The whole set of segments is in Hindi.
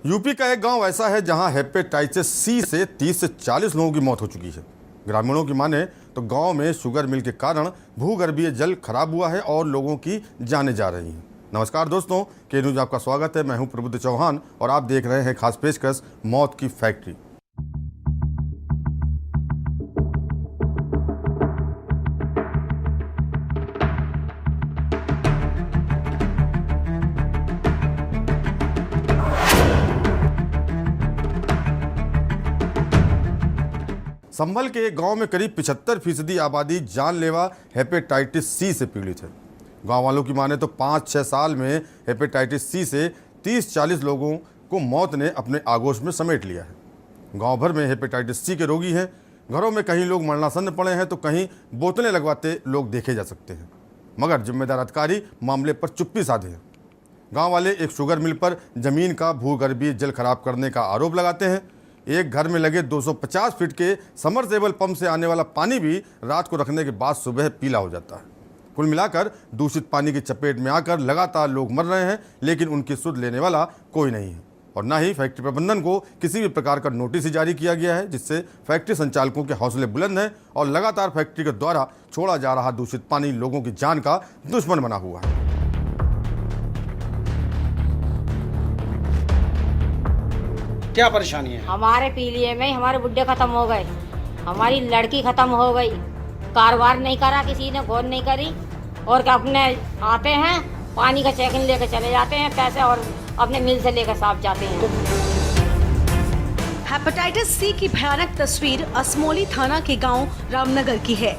यूपी का एक गांव ऐसा है जहां हेपेटाइटिस सी से 30 से 40 लोगों की मौत हो चुकी है। ग्रामीणों की माने तो गांव में शुगर मिल के कारण भूगर्भीय जल खराब हुआ है और लोगों की जानें जा रही हैं। नमस्कार दोस्तों, के न्यूज आपका स्वागत है। मैं हूं प्रबुद्ध चौहान और आप देख रहे हैं खास पेशकश मौत की फैक्ट्री। संभल के एक गांव में करीब 75% आबादी जानलेवा हेपेटाइटिस सी से पीड़ित है। गांव वालों की माने तो 5-6 साल में हेपेटाइटिस सी से 30-40 लोगों को मौत ने अपने आगोश में समेट लिया है। गांव भर में हेपेटाइटिस सी के रोगी हैं। घरों में कहीं लोग मरणासन्न पड़े हैं तो कहीं बोतलें लगवाते लोग देखे जा सकते हैं, मगर जिम्मेदार अधिकारी मामले पर चुप्पी साधे हैं। गाँव वाले एक शुगर मिल पर जमीन का भूगर्भीय जल खराब करने का आरोप लगाते हैं। एक घर में लगे 250 फीट के समरसेबल पंप से आने वाला पानी भी रात को रखने के बाद सुबह पीला हो जाता है। कुल मिलाकर दूषित पानी की चपेट में आकर लगातार लोग मर रहे हैं, लेकिन उनकी सुध लेने वाला कोई नहीं है और न ही फैक्ट्री प्रबंधन को किसी भी प्रकार का नोटिस जारी किया गया है, जिससे फैक्ट्री संचालकों के हौसले बुलंद हैं और लगातार फैक्ट्री के द्वारा छोड़ा जा रहा दूषित पानी लोगों की जान का दुश्मन बना हुआ है। क्या परेशानी है? हमारे पीलिए में हमारे बुड्ढे खत्म हो गए, हमारी लड़की खत्म हो गई, कारोबार नहीं करा, किसी ने गौर नहीं करी और क्या अपने आते हैं पानी का चेकिंग लेकर चले जाते हैं पैसे और अपने मिल से लेकर साफ जाते हैं। हेपेटाइटिस सी की भयानक तस्वीर असमोली थाना के गांव रामनगर की है,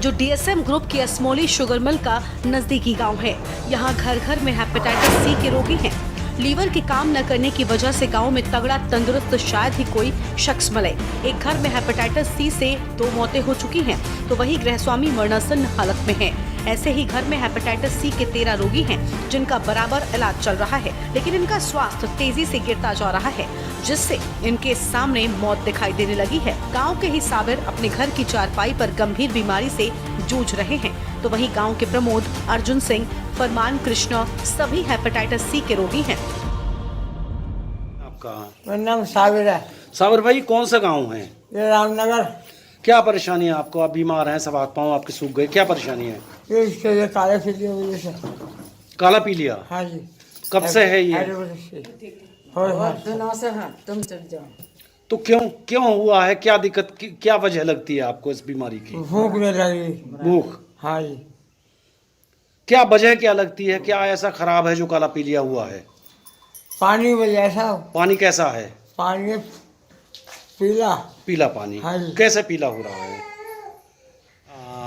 जो डीएसएम ग्रुप की असमोली शुगर मिल का नजदीकी गांव है। यहां घर घर में हेपेटाइटिस सी के रोगी हैं। लीवर के काम न करने की वजह से गांव में तगड़ा तंदुरुस्त शायद ही कोई शख्स मिले। एक घर में हेपेटाइटिस सी से 2 मौतें हो चुकी हैं, तो वही गृहस्वामी मरणासन्न हालत में है। ऐसे ही घर में हेपेटाइटिस सी के 13 रोगी हैं, जिनका बराबर इलाज चल रहा है, लेकिन इनका स्वास्थ्य तेजी से गिरता जा रहा है, जिससे इनके सामने मौत दिखाई देने लगी है। गाँव के ही साबिर अपने घर की चारपाई पर गंभीर बीमारी से जूझ रहे हैं, तो वही गाँव के प्रमोद, अर्जुन सिंह, फरमान कृष्ण सभी हेपेटाइटिस सी के रोगी हैं। आपका मेरा नाम साबिर है। सावर भाई, कौन सा गांव है? ये रामनगर। क्या परेशानी है आपको? आप बीमार हैं, सब हाथ पाँव आपके सूख गए, क्या परेशानी है? ये काले फिर की वजह से। काला पी लिया? हाँ जी। कब से है ये? दिनों से है। तुम चल जाओ। तो क्यों हुआ है? क्या दिक्कत क्या वजह लगती है आपको इस बीमारी की? भूख नहीं लगी। भूख? हाँ जी। क्या वजह क्या लगती है? क्या ऐसा खराब है जो काला पी लिया हुआ है? पानी वजह से। पानी कैसा है? पानी पीला। पीला पानी? हाँ जी। कैसे पीला हो रहा है?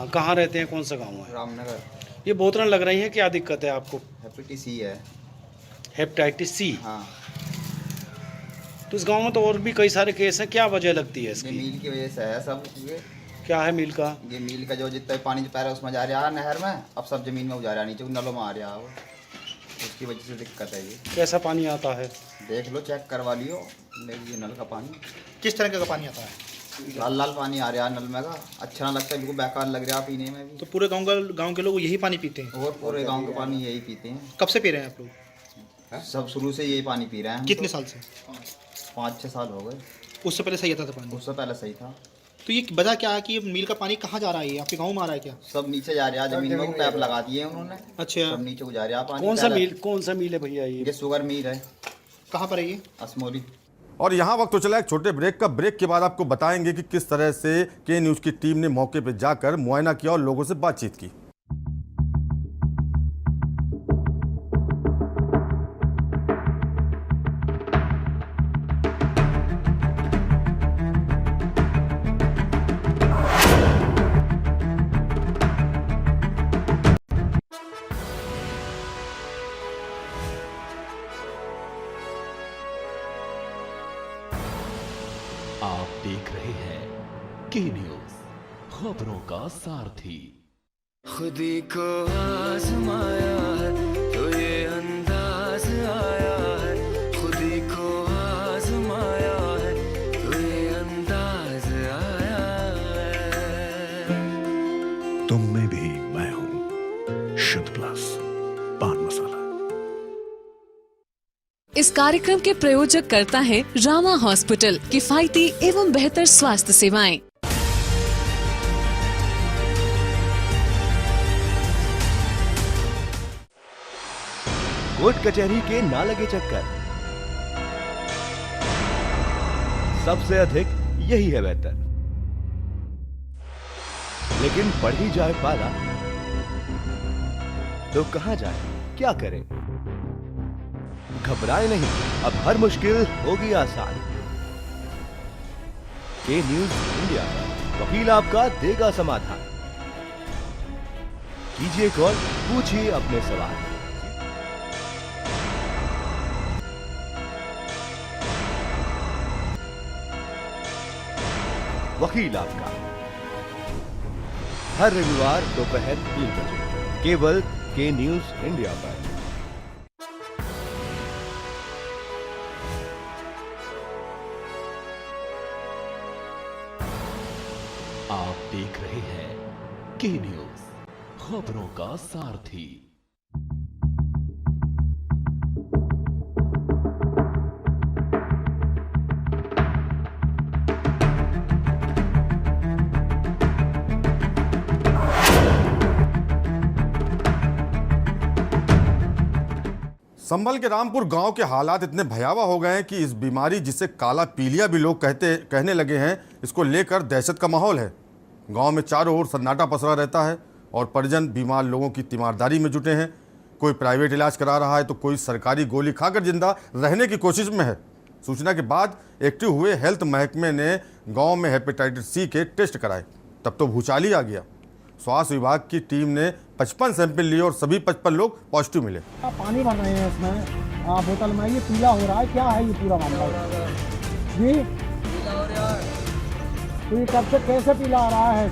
कहाँ रहते हैं? कौन सा गाँव है? रामनगर। ये बोतलें लग रही हैं, क्या दिक्कत है आपको? हेपेटाइटिस सी है। Hepatitis C? हाँ। तो इस गांव में तो और भी कई सारे केस हैं, क्या वजह लगती है ये इसकी? मील की वजह से है सब। क्या है मील का? ये मील का जो जितना पानी जो पै रहा है उसमें जा रहा है नहर में, अब सब जमीन में जा रहा है, नीचे नलों में आ रहा है, उसकी वजह से दिक्कत है। ये कैसा पानी आता है? देख लो, चेक करवा लियो। ये नल का पानी किस तरह का पानी आता है? लाल लाल पानी आ रहा है नल में का, अच्छा ना लगता है, बिल्कुल बेकार लग रहा है पीने में भी। तो पूरे गांव के लोग यही पानी पीते हैं? और पूरे गांव का पानी यही पीते हैं। कब से पी रहे हैं आप लोग? सब शुरू से यही पानी पी रहे हैं। कितने साल से? 5-6 साल हो गए। उससे पहले सही आता था पानी? उससे पहले सही था। तो ये वजह क्या है कि ये मील का पानी कहाँ जा रहा है? आपके गाँव में आ रहा है क्या? सब नीचे जा रहा है जमीन में, पैप लगा दिए उन्होंने। अच्छा। सब नीचे को जा रहा है पानी। कौन सा मील है भैया ये? ये शुगर मील है। कहाँ पर है ये? असमोली। और यहाँ वक्त तो चला एक छोटे ब्रेक का। ब्रेक के बाद आपको बताएंगे कि किस तरह से के न्यूज़ की टीम ने मौके पर जाकर मुआयना किया और लोगों से बातचीत की। आप देख रहे हैं के न्यूज, खबरों का सारथी। खुदी को आजमाया है तो ये अंदाज आया है, खुदी को आजमाया है तो ये अंदाज आया है। तुम में भी मैं हूं, शुद्ध प्लस पान मसाला। इस कार्यक्रम के प्रायोजक करता है रामा हॉस्पिटल, किफायती एवं बेहतर स्वास्थ्य सेवाएं। कोर्ट कचहरी के ना लगे चक्कर, सबसे अधिक यही है बेहतर। लेकिन बढ़ ही जाए पाला तो कहां जाए, क्या करें? घबराए नहीं, अब हर मुश्किल होगी आसान। के न्यूज इंडिया, वकील आपका देगा समाधान। कीजिए कॉल, पूछिए अपने सवाल। वकील आपका, हर रविवार दोपहर 3 बजे, केवल के न्यूज इंडिया पर। आप देख रहे हैं के न्यूज, खबरों का सारथी। संभल के रामपुर गांव के हालात इतने भयावह हो गए हैं कि इस बीमारी जिसे काला पीलिया भी लोग कहने लगे हैं, इसको लेकर दहशत का माहौल है। गांव में चारों ओर सन्नाटा पसरा रहता है और परिजन बीमार लोगों की तीमारदारी में जुटे हैं। कोई प्राइवेट इलाज करा रहा है तो कोई सरकारी गोली खाकर जिंदा रहने की कोशिश में है। सूचना के बाद एक्टिव हुए हेल्थ महकमे ने गाँव में हेपेटाइटिस सी के टेस्ट कराए, तब तो भूचाल ही आ गया। स्वास्थ्य विभाग की टीम ने 55 सैंपल लिए और सभी 55 लोग पॉजिटिव मिले। पानी बन रहे हैं इसमें बोतल में, ये पीला हो रहा है, क्या है ये पूरा मामला जी? पीला हो रहा है तो ये कब से कैसे पीला आ रहा है?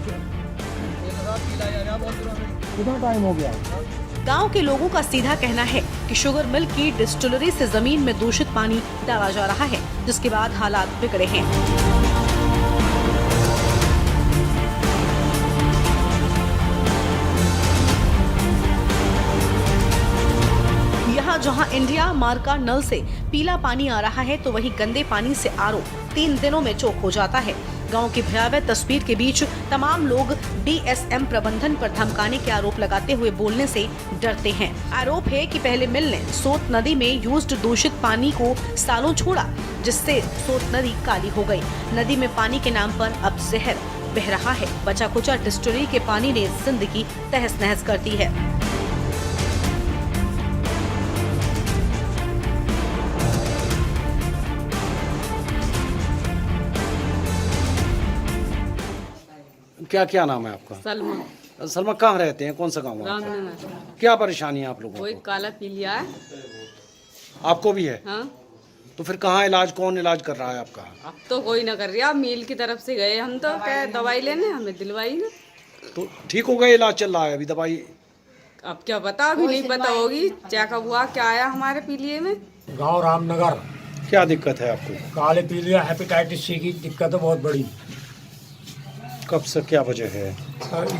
कितना टाइम हो गया? गांव के लोगों का सीधा कहना है कि शुगर मिल की डिस्टिलरी से जमीन में दूषित पानी डाला जा रहा है, जिसके बाद हालात बिगड़े हैं। जहां इंडिया मार्का नल से पीला पानी आ रहा है तो वहीं गंदे पानी से आरओ 3 दिनों में चोक हो जाता है। गांव की भयावह तस्वीर के बीच तमाम लोग डीएसएम प्रबंधन पर धमकाने के आरोप लगाते हुए बोलने से डरते हैं। आरोप है कि पहले मिल ने सोत नदी में यूज्ड दूषित पानी को सालों छोड़ा, जिससे सोत नदी काली हो गई। नदी में पानी के नाम पर अब जहर बह रहा है। बचा खुचा डिस्टिलरी के पानी ने जिंदगी तहस नहस कर दी है। क्या क्या नाम है आपका? सलमा। सलमा, कहाँ रहते हैं, कौन सा गाँव है आपका? रामनगर। क्या परेशानी है आप लोगों कोई को? काला पीलिया है। आपको भी है? हाँ। तो फिर कहाँ इलाज, कौन इलाज कर रहा है आपका? अब तो कोई ना कर रहा, मिल की तरफ से गए हम तो क्या दवाई लेने, हमें दिलवाई ना। तो ठीक हो गए, इलाज चल रहा है अभी, दवाई? अब क्या पता, अभी नहीं पता होगी चेकअप हुआ क्या आया हमारे पीलिए में। गांव रामनगर। क्या दिक्कत है आपको? काले पीलिया हेपेटाइटिस सी की दिक्कत है बहुत बड़ी। कब से, क्या वजह है?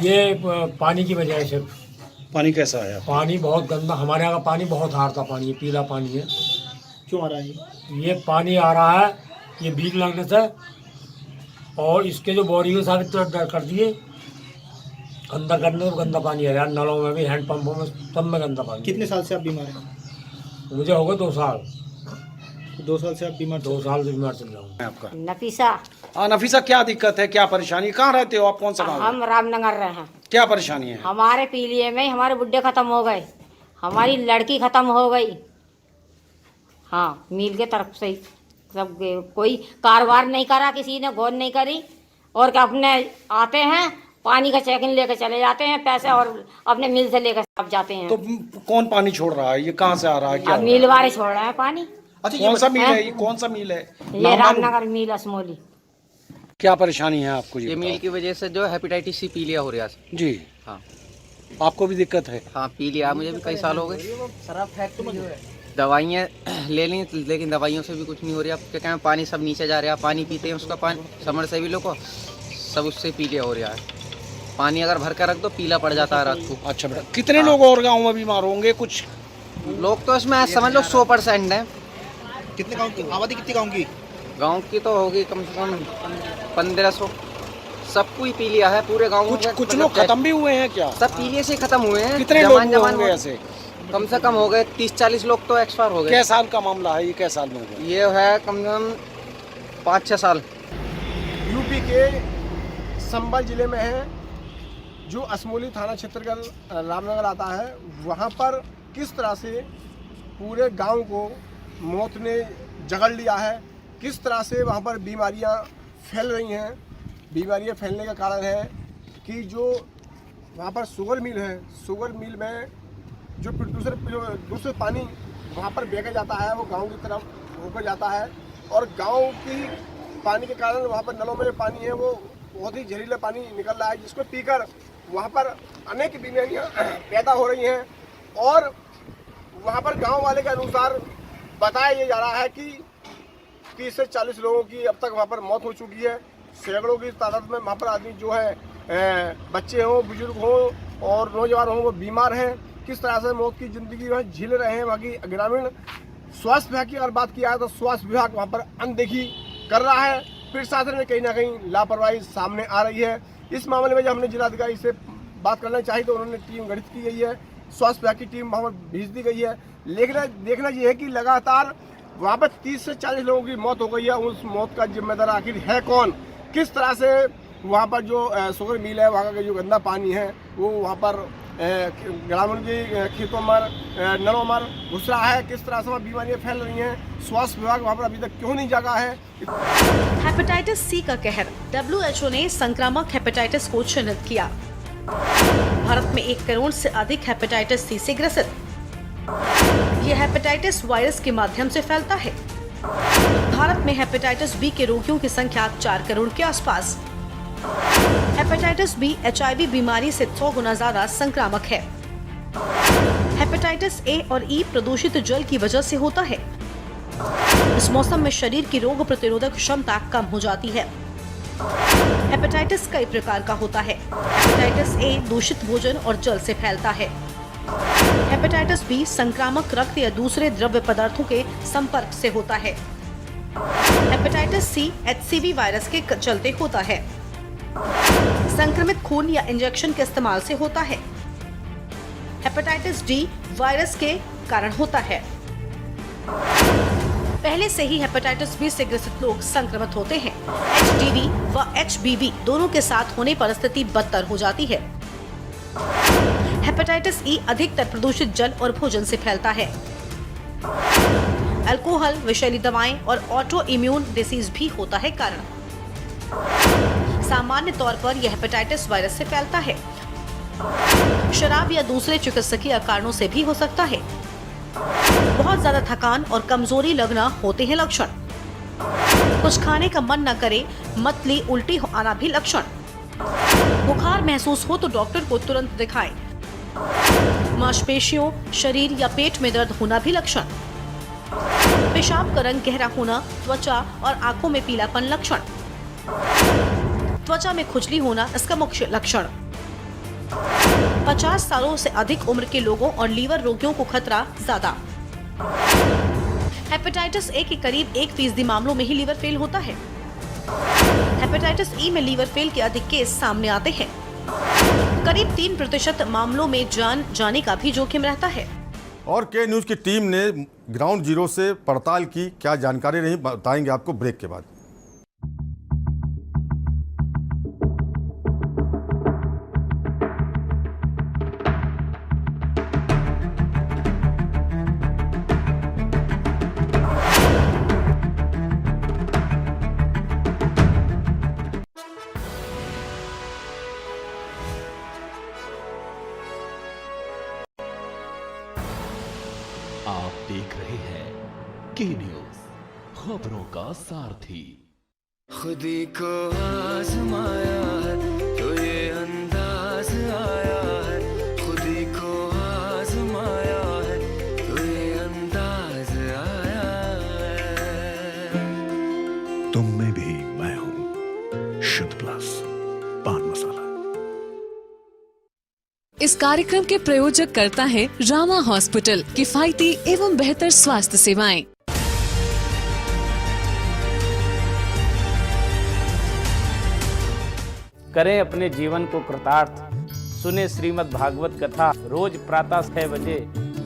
ये पानी की वजह है सिर्फ। पानी कैसा है? पानी बहुत गंदा, हमारे यहाँ का पानी बहुत हारता पानी है, पीला पानी है। क्यों आ रहा है ये पानी आ रहा है, ये बीज लगने से, और इसके जो बोरी के साथ कर दिए अंदर करने तो गंदा पानी है यार। नलों में भी, हैंडपम्पों में, सब में गंदा पानी। कितने साल से आप बीमार हैं? मुझे हो गए 2 साल। 2 साल से आप बीमार? 2 साल से बीमार चल रहा हूँ। आपका? नफीसा। नफीसा, क्या दिक्कत है, क्या परेशानी, कहाँ रहते हो आप, कौन सा गाँव? हम रामनगर रहे हैं। क्या परेशानी है? हमारे पीलिए में हमारे बुड्ढे खत्म हो गए, हमारी लड़की खत्म हो गई। हाँ, मिल के तरफ से सब कोई कारोबार नहीं करा, किसी ने गौर नहीं करी, और क्या अपने आते हैं पानी का चेकिंग लेकर चले जाते हैं पैसे, और अपने मिल से लेकर सब जाते हैं। तो कौन पानी छोड़ रहा है, ये कहाँ से आ रहा है, क्या? मिल वाले छोड़ रहे हैं पानी। अच्छा, कौन सा मिल है ये, कौन सा मिल है? ये रामनगर मिल असमोली। क्या परेशानी है आपको? ये मिल की वजह से जो हेपेटाइटिस सी पीलिया हो रहा है जी। हाँ, आपको भी दिक्कत है? हाँ, पीलिया मुझे भी कई साल हो गए। दवाइयाँ ले ली लेकिन दवाइयों से भी कुछ नहीं हो रहा। क्या कहें, पानी सब नीचे जा रहा है, पानी पीते हैं उसका पानी समर से भी लोग को सब उससे पीलिया हो रहा है। पानी अगर भर कर रख दो पीला पड़ जाता है रात को। अच्छा बेटा, कितने लोग और गाँव में बीमार होंगे? कुछ लोग तो इसमें समझ लो 100% है। कितने गांव की आबादी, कितनी गांव की? गांव की तो होगी कम से कम 1500। सबको ही पी लिया है पूरे गांव में। कुछ लोग खत्म भी हुए हैं क्या? सब पीलिए से खत्म हुए हैं। कितने लोग होंगे ऐसे? कम से कम हो गए 30-40 लोग तो एक्सपायर हो गए। क्या साल का मामला है ये? क्या साल में हो गया? ये है कम से कम 5-6 साल। यूपी के संभल जिले में है, जो असमोली थाना क्षेत्र का रामनगर आता है। वहाँ पर किस तरह से पूरे गांव को मौत ने जकड़ लिया है, किस तरह से वहाँ पर बीमारियाँ फैल रही हैं। बीमारियाँ फैलने का कारण है कि जो वहाँ पर शुगर मिल है, शुगर मिल में जो दूसरे पानी वहाँ पर बेचा जाता है वो गांव की तरफ होकर जाता है, और गांव की पानी के कारण वहाँ पर नलों में जो पानी है वो बहुत ही जहरीला पानी निकल रहा है, जिसको पीकर वहाँ पर अनेक बीमारियाँ पैदा हो रही हैं। और वहाँ पर गांव वाले के अनुसार बताया ये जा रहा है कि 30 से 40 लोगों की अब तक वहाँ पर मौत हो चुकी है। सैकड़ों की तादाद में वहाँ पर आदमी जो है बच्चे हों, बुजुर्ग हों और नौजवान हों, वो बीमार हैं। किस तरह से मौत की ज़िंदगी में झेल रहे हैं। बाकी ग्रामीण स्वास्थ्य विभाग की अगर बात किया है तो स्वास्थ्य विभाग वहाँ पर अनदेखी कर रहा है। प्रशासन में कहीं ना कहीं लापरवाही सामने आ रही है। इस मामले में जब हमने जिलाधिकारी से बात करना चाहिए तो उन्होंने टीम गठित की गई है, स्वास्थ्य विभाग की टीम वहाँ पर भेज दी गई है। लेकिन देखना ये है कि लगातार वहाँ पर 30 से 40 लोगों की मौत हो गई है। उस मौत का जिम्मेदार आखिर है कौन? किस तरह से वहाँ पर जो शुगर मिल है, वहाँ का जो गंदा पानी है वो वहाँ पर ग्रामीण के खेतों में नलों में घुस रहा है। किस तरह से वहाँ बीमारियाँ फैल रही हैं, स्वास्थ्य विभाग वहाँ पर अभी तक क्यों नहीं जागा है? हेपेटाइटिस सी का कहर। WHO ने संक्रामक हेपेटाइटिस को चिन्हित किया। भारत में 1 करोड़ से अधिक हेपेटाइटिस सी से ग्रसित। यह हेपेटाइटिस वायरस के माध्यम से फैलता है। भारत में हेपेटाइटिस बी के रोगियों की संख्या 4 करोड़ के आसपास। हेपेटाइटिस बी HIV बीमारी से 100 गुना ज्यादा संक्रामक है। हेपेटाइटिस ए और ई प्रदूषित जल की वजह से होता है। इस मौसम में शरीर की रोग प्रतिरोधक क्षमता कम हो जाती है। हेपेटाइटिस कई प्रकार का होता है। हेपेटाइटिस ए दूषित भोजन और जल से फैलता है। हेपेटाइटिस बी संक्रामक रक्त या दूसरे द्रव्य पदार्थों के संपर्क से होता है। हेपेटाइटिस सी HCV वायरस के चलते होता है। संक्रमित खून या इंजेक्शन के इस्तेमाल से होता है। हेपेटाइटिस डी वायरस के कारण होता है। पहले से ही हेपेटाइटिस बी से ग्रसित लोग संक्रमित होते हैं। HDV व HBV दोनों के साथ होने पर स्थिति बदतर हो जाती है। हेपेटाइटिस ई अधिकतर प्रदूषित जल और भोजन से फैलता है। अल्कोहल, विषैली दवाएं और ऑटो इम्यून डिसीज भी होता है कारण। सामान्य तौर पर यह हेपेटाइटिस वायरस से फैलता है। शराब या दूसरे चिकित्सकीय कारणों से भी हो सकता है। बहुत ज्यादा थकान और कमजोरी लगना होते हैं लक्षण। कुछ खाने का मन न करे, मतली उल्टी आना भी लक्षण। बुखार महसूस हो तो डॉक्टर को तुरंत दिखाएं। मांसपेशियों, शरीर या पेट में दर्द होना भी लक्षण। पेशाब का रंग गहरा होना, त्वचा और आंखों में पीलापन लक्षण। त्वचा में खुजली होना इसका मुख्य लक्षण। 50 सालों से अधिक उम्र के लोगों और लीवर रोगियों को खतरा ज्यादा। हेपेटाइटिस ए के करीब 1% मामलों में ही लीवर फेल होता है। हेपेटाइटिस ई में लीवर फेल के अधिक केस सामने आते हैं। करीब 3% मामलों में जान जाने का भी जोखिम रहता है। और के न्यूज़ की टीम ने ग्राउंड जीरो से पड़ताल की, क्या जानकारी रही बताएंगे आपको ब्रेक के बाद। आप देख रहे हैं के न्यूज़, खबरों का सारथी। खुदी को आजमाया है तो ये अंदाज आया है, खुदी को आजमाया है तो ये अंदाज आया है। तुम में भी मैं हूं, शुद्ध प्लस पान मसाला। इस कार्यक्रम के प्रायोजक करता है रामा हॉस्पिटल, किफायती एवं बेहतर स्वास्थ्य सेवाएं। करें अपने जीवन को कृतार्थ। सुने श्रीमद् भागवत कथा रोज प्रातः 6 बजे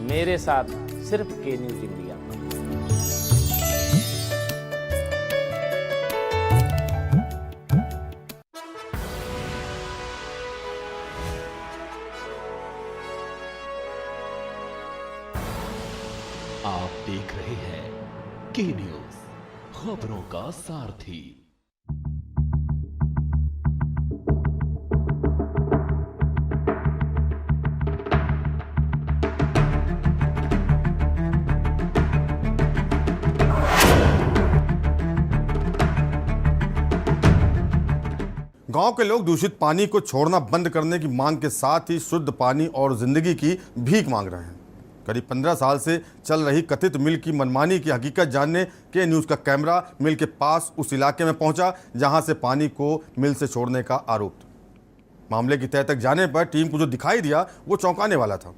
मेरे साथ सिर्फ के न्यूज इंडिया पर। आप देख रहे हैं के न्यूज, खबरों का सारथी। गांव के लोग दूषित पानी को छोड़ना बंद करने की मांग के साथ ही शुद्ध पानी और जिंदगी की भीख मांग रहे हैं। करीब 15 साल से चल रही कथित मिल की मनमानी की हकीकत जानने के न्यूज़ का कैमरा मिल के पास उस इलाके में पहुंचा जहां से पानी को मिल से छोड़ने का आरोप था। मामले की तह तक जाने पर टीम को जो दिखाई दिया वो चौंकाने वाला था।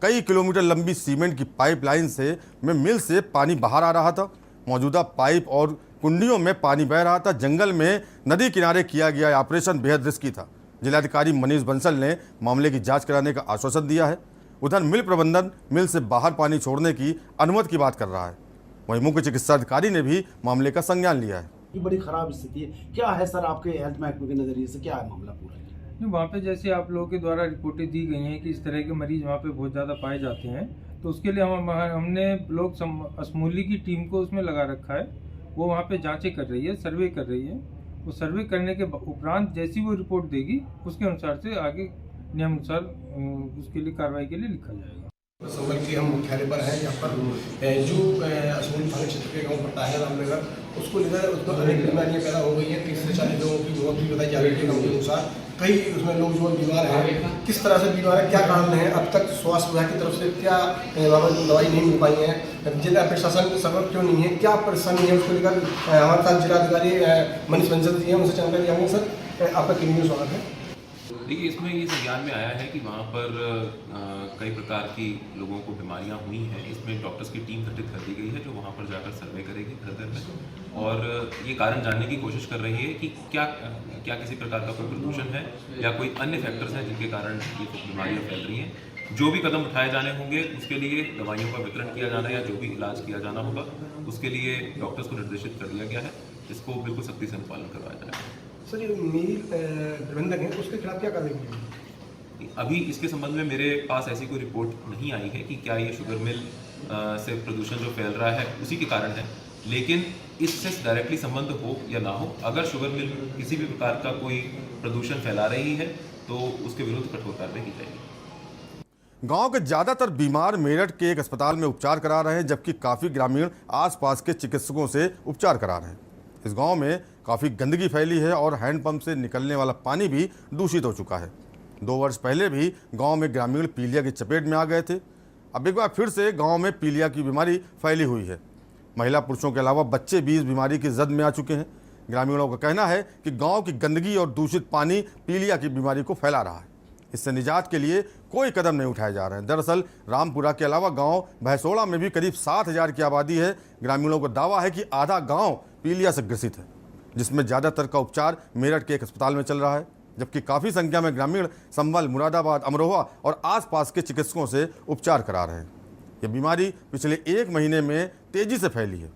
कई किलोमीटर लंबी सीमेंट की पाइपलाइन से मिल से पानी बाहर आ रहा था। मौजूदा पाइप और कुंडियों में पानी बह रहा था। जंगल में नदी किनारे किया गया ऑपरेशन बेहद रिस्की था। जिलाधिकारी मनीष बंसल ने मामले की जांच कराने का आश्वासन दिया है। उधर मिल प्रबंधन मिल से बाहर पानी छोड़ने की अनुमति की बात कर रहा है। वहीं मुख्य चिकित्सा अधिकारी ने भी मामले का संज्ञान लिया है। ये बड़ी खराब स्थिति है। क्या है सर आपके हेल्थ महकमे के नजरिए से क्या है मामला पूरा? वहाँ पे जैसे आप लोगों के द्वारा रिपोर्टें दी गई हैं कि इस तरह के मरीज वहाँ पे बहुत ज़्यादा पाए जाते हैं, तो उसके लिए हमने ब्लॉक असमोली की टीम को उसमें लगा रखा है। वो वहाँ पे जांचें कर रही है, सर्वे कर रही है। वो सर्वे करने के उपरांत जैसी वो रिपोर्ट देगी उसके अनुसार से आगे नियमानुसार उसके लिए कार्रवाई के लिए लिखा जाएगा। संभल के हम मुख्यालय पर हैं, यहाँ पर जो असमोली थाना क्षेत्र के गाँव पड़ता है रामनगर, उसको लेकर उसमें अनेक बीमारियाँ पैदा हो गई हैं। 30 से 40 लोगों की मौत भी बताई जा रही है गाँव के अनुसार। कई उसमें लोग जो बीमार हैं, किस तरह से बीमार है, क्या कारण है, अब तक स्वास्थ्य विभाग की तरफ से क्या दवाई नहीं मिल पाई है, जिला प्रशासन के सबक क्यों नहीं है, क्या परेशानी है, उसको लेकर हमारे साथ जिलाधिकारी मनीष बंसल जी हैं, उनसे जानकारी लेंगे। सर आपका कितनी स्वागत है। देखिए, इसमें ये संज्ञान में आया है कि वहाँ पर कई प्रकार की लोगों को बीमारियाँ हुई हैं। इसमें डॉक्टर्स की टीम गठित कर दी गई है जो वहाँ पर जाकर सर्वे करेगी घर घर में और ये कारण जानने की कोशिश कर रही है कि क्या किसी प्रकार का कोई प्रदूषण है या कोई अन्य फैक्टर्स हैं जिनके कारण ये बीमारियाँ फैल रही हैं। जो भी कदम उठाए जाने होंगे उसके लिए दवाइयों का वितरण किया जाना है या जो भी इलाज किया जाना होगा उसके लिए डॉक्टर्स को निर्देशित कर दिया गया है। इसको बिल्कुल सख्ती से अनुपालन करवाया जाएगा। सर जो मिल प्रबंधक है उसके खिलाफ क्या कार्रवाई की? अभी इसके संबंध में मेरे पास ऐसी कोई रिपोर्ट नहीं आई है कि क्या ये शुगर मिल से प्रदूषण जो फैल रहा है उसी के कारण है, लेकिन इससे डायरेक्टली संबंध हो या ना हो, अगर शुगर मिल किसी भी प्रकार का कोई प्रदूषण फैला रही है तो उसके विरुद्ध कठोर कार्रवाई की जाएगी। गांव के ज्यादातर बीमार मेरठ के एक अस्पताल में उपचार करा रहे हैं, जबकि काफी ग्रामीण आसपास के चिकित्सकों से उपचार करा रहे हैं। इस गांव में काफ़ी गंदगी फैली है और हैंडपंप से निकलने वाला पानी भी दूषित हो चुका है। 2 वर्ष पहले भी गांव में ग्रामीण पीलिया की चपेट में आ गए थे। अब एक बार फिर से गांव में पीलिया की बीमारी फैली हुई है। महिला पुरुषों के अलावा बच्चे भी इस बीमारी की जद में आ चुके हैं। ग्रामीणों का कहना है कि गाँव की गंदगी और दूषित पानी पीलिया की बीमारी को फैला रहा है। इससे निजात के लिए कोई कदम नहीं उठाए जा रहे हैं। दरअसल रामपुरा के अलावा गांव भैंसोड़ा में भी करीब 7000 की आबादी है। ग्रामीणों का दावा है कि आधा गांव पीलिया से ग्रसित है, जिसमें ज़्यादातर का उपचार मेरठ के एक अस्पताल में चल रहा है, जबकि काफ़ी संख्या में ग्रामीण संभल, मुरादाबाद, अमरोहा और आसपास के चिकित्सकों से उपचार करा रहे हैं। यह बीमारी पिछले 1 महीने में तेज़ी से फैली है।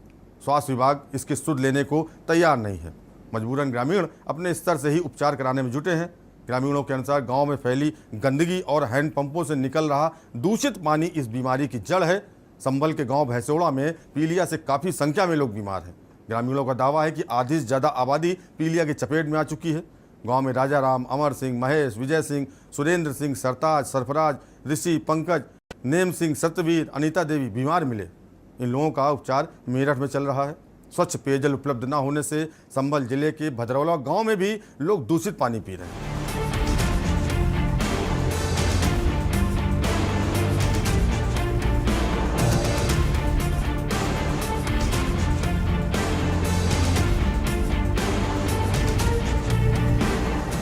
स्वास्थ्य विभाग इसकी सुध लेने को तैयार नहीं है। मजबूरन ग्रामीण अपने स्तर से ही उपचार कराने में जुटे हैं। ग्रामीणों के अनुसार गांव में फैली गंदगी और हैंडपंपों से निकल रहा दूषित पानी इस बीमारी की जड़ है। संभल के गांव भैंसोड़ा में पीलिया से काफ़ी संख्या में लोग बीमार हैं। ग्रामीणों का दावा है कि आधी से ज़्यादा आबादी पीलिया की चपेट में आ चुकी है। गांव में राजा राम, अमर सिंह, महेश, विजय सिंह, सुरेंद्र सिंह, सरताज, सरफराज, ऋषि, पंकज, नेम सिंह, सत्यवीर, अनीता देवी बीमार मिले। इन लोगों का उपचार मेरठ में चल रहा है। स्वच्छ पेयजल उपलब्ध न होने से संभल जिले के भद्रौला गांव में भी लोग दूषित पानी पी रहे हैं।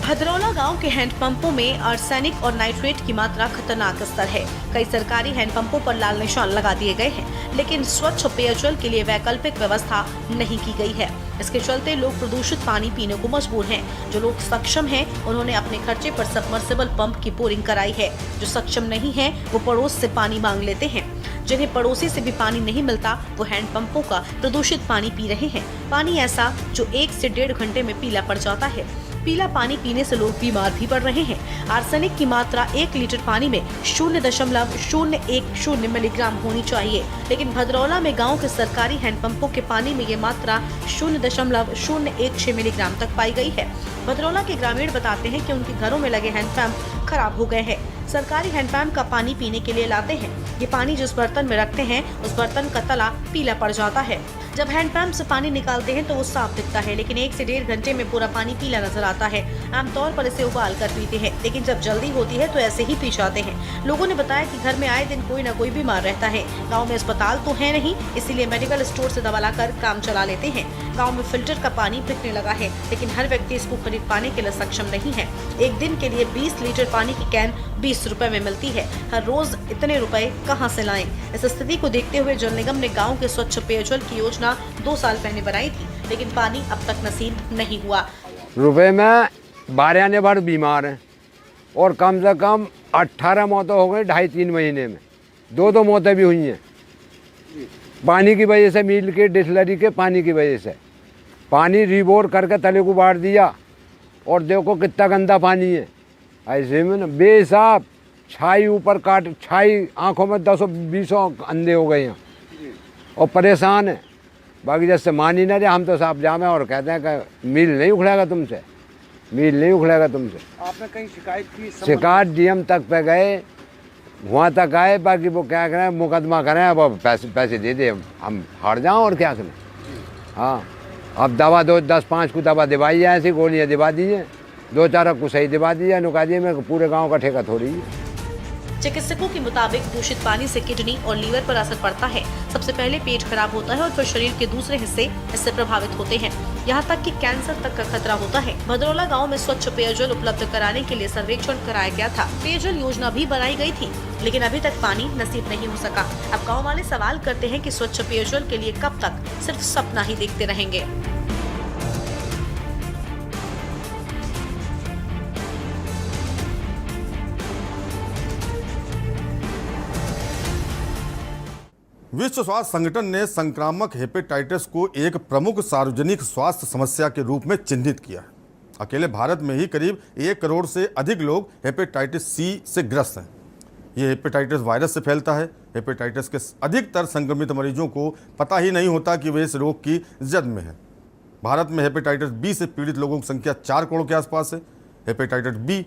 भद्रौला गांव के हैंडपंपों में आर्सेनिक और नाइट्रेट की मात्रा खतरनाक स्तर है। कई सरकारी हैंडपंपों पर लाल निशान लगा दिए गए हैं, लेकिन स्वच्छ पेयजल के लिए वैकल्पिक व्यवस्था नहीं की गई है। इसके चलते लोग प्रदूषित पानी पीने को मजबूर हैं। जो लोग सक्षम हैं उन्होंने अपने खर्चे पर सबमर्सिबल पंप की बोरिंग कराई है। जो सक्षम नहीं है वो पड़ोस से पानी मांग लेते हैं। जिन्हें पड़ोसी से भी पानी नहीं मिलता वो हैंडपंपों का प्रदूषित पानी पी रहे हैं। पानी ऐसा जो 1 से 1.5 घंटे में पीला पड़ जाता है। पीला पानी पीने से लोग बीमार भी पड़ रहे हैं। आर्सेनिक की मात्रा 1 लीटर पानी में 0.010 मिलीग्राम होनी चाहिए, लेकिन भदरौला में गांव के सरकारी हैंडपंपों के पानी में ये मात्रा 0.016 मिलीग्राम तक पाई गई है। भदरौला के ग्रामीण बताते हैं कि उनके घरों में लगे हैंडपंप खराब हो गए हैं। सरकारी हैंडपंप का पानी पीने के लिए लाते हैं। ये पानी जिस बर्तन में रखते हैं उस बर्तन का तला पीला पड़ जाता है। जब हैंडपंप से पानी निकालते हैं तो वो साफ दिखता है, लेकिन 1 से 1.5 घंटे में पूरा पानी पीला नजर आता है। आमतौर पर इसे उबाल कर पीते हैं, लेकिन जब जल्दी होती है तो ऐसे ही पी जाते हैं। लोगों ने बताया कि घर में आए दिन कोई न कोई बीमार रहता है। गाँव में अस्पताल तो है नहीं, इसीलिए मेडिकल स्टोर से दवा लाकर काम चला लेते हैं। गाँव में फिल्टर का पानी बिकने लगा है, लेकिन हर व्यक्ति इसको खरीद पाने के लिए सक्षम नहीं है। एक दिन के लिए 20 लीटर पानी की कैन 20 रुपए में मिलती है। हर रोज इतने रुपए कहां से लाएं? इस स्थिति को देखते हुए जल निगम ने गांव के स्वच्छ पेयजल की योजना 2 साल पहले बनाई थी, लेकिन पानी अब तक नसीब नहीं हुआ। रुपए में 12 ने बार बीमार हैं और कम से कम 18 मौतें हो गई 2.5-3 महीने में। 2 मौतें भी हुई हैं पानी की वजह से, मिल के डिस्लरी के पानी की वजह से। पानी रिबोर करके तले को बांट दिया और देखो कितना गंदा पानी है। ऐसे में ना बेहिसाब छाई ऊपर काट, छाई आंखों में 10-20 अंधे हो गए हैं और परेशान है। बाकी जैसे मान ही ना रहे, हम तो साफ जामे और कहते हैं कि मिल नहीं उखड़ेगा तुमसे, मिल नहीं उखड़ेगा तुमसे। आपने कहीं शिकायत की? शिकायत डीएम तक पे गए, वहाँ तक आए, बाकी वो क्या करें, मुकदमा करें, अब पैसे दे दे, हम हार जाओ और क्या करें। हाँ, अब दवा 10-5 को दवा दिवाई है, ऐसी गोलियाँ दिवा दी हैं, 2-4 को सही दिवा दी है, नुका दिए में पूरे गांव का ठेका थोड़ी है। चिकित्सकों के मुताबिक दूषित पानी से किडनी और लीवर पर असर पड़ता है। सबसे पहले पेट खराब होता है और फिर शरीर के दूसरे हिस्से इससे प्रभावित होते हैं। यहाँ तक कि कैंसर तक का खतरा होता है। भदरौला गांव में स्वच्छ पेयजल उपलब्ध कराने के लिए सर्वेक्षण कराया गया था। पेयजल योजना भी बनाई गई थी, लेकिन अभी तक पानी नसीब नहीं हो सका। अब गाँव वाले सवाल करते हैं कि स्वच्छ पेयजल के लिए कब तक सिर्फ सपना ही देखते रहेंगे। विश्व स्वास्थ्य संगठन ने संक्रामक हेपेटाइटिस को एक प्रमुख सार्वजनिक स्वास्थ्य समस्या के रूप में चिन्हित किया है। अकेले भारत में ही करीब 1 करोड़ से अधिक लोग हेपेटाइटिस सी से ग्रस्त हैं। ये हेपेटाइटिस वायरस से फैलता है। हेपेटाइटिस के अधिकतर संक्रमित मरीजों को पता ही नहीं होता कि वे इस रोग की जद में हैं। भारत में हेपेटाइटिस बी से पीड़ित लोगों की संख्या 4 करोड़ के आसपास है। हेपेटाइटिस बी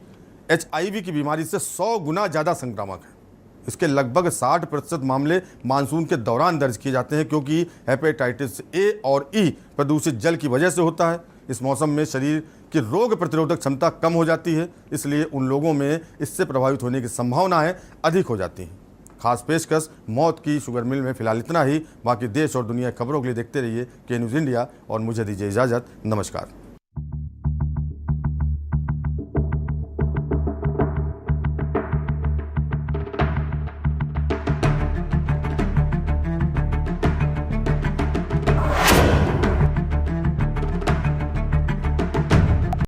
HIV की बीमारी से 100 गुना ज़्यादा संक्रामक है। इसके लगभग 60% मामले मानसून के दौरान दर्ज किए जाते हैं, क्योंकि हेपेटाइटिस A और E प्रदूषित जल की वजह से होता है। इस मौसम में शरीर की रोग प्रतिरोधक क्षमता कम हो जाती है, इसलिए उन लोगों में इससे प्रभावित होने की संभावनाएं अधिक हो जाती हैं। खास पेशकश मौत की शुगर मिल में फिलहाल इतना ही। बाकी देश और दुनिया खबरों के लिए देखते रहिए के न्यूज़ इंडिया और मुझे दीजिए इजाज़त। नमस्कार।